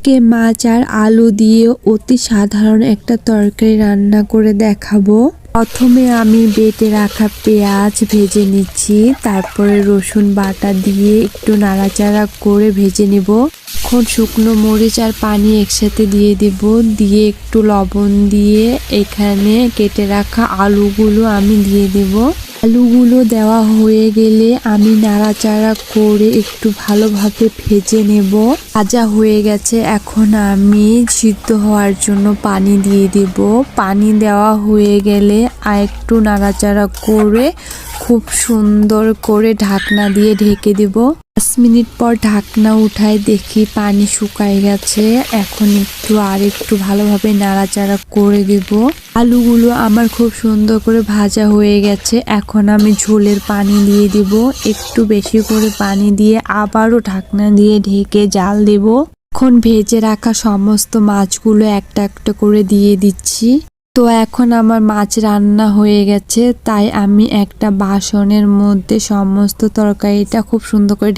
আজকে মাছ আর আলু দিয়ে অতি সাধারণ একটা তরকারি রান্না করে দেখাবো। প্রথমে আমি বেটে রাখা পেঁয়াজ ভেজে নিচ্ছি, তারপরে রসুন বাটা দিয়ে একটু নাড়াচাড়া করে ভেজে নিব। এখন শুকনো মরিচ আর পানি একসাথে দিয়ে দিব, দিয়ে একটু লবণ দিয়ে এখানে কেটে রাখা আলুগুলো আমি দিয়ে দিব। আলুগুলো দেওয়া হয়ে গেলে আমি নাড়াচাড়া করে একটু ভালোভাবে ভেজে নেব। ভাজা হয়ে গেছে, এখন আমি সিদ্ধ হওয়ার জন্য পানি দিয়ে দিব। পানি দেওয়া হয়ে গেলে আর একটু নাড়াচাড়া করে খুব সুন্দর করে ঢাকনা দিয়ে ঢেকে দিব। 5 মিনিট পর ঢাকনা উঠায় দেখি পানি শুকায় গেছে। এখন একটু ভালোভাবে নাড়াচাড়া করে দিব। আলুগুলো আমার খুব সুন্দর করে ভাজা হয়ে গেছে। এখন আমি ঝোলের পানি দিয়ে দিব, একটু বেশি করে পানি দিয়ে আবারও ঢাকনা দিয়ে ঢেকে জাল দেব। এখন ভেজে রাখা সমস্ত মাছগুলো একটা একটা করে দিয়ে দিচ্ছি। তো এখন আমার মাছ রান্না হয়ে গেছে, তাই আমি একটা বাসনের মধ্যে সমস্ত তরকারিটা খুব সুন্দর করে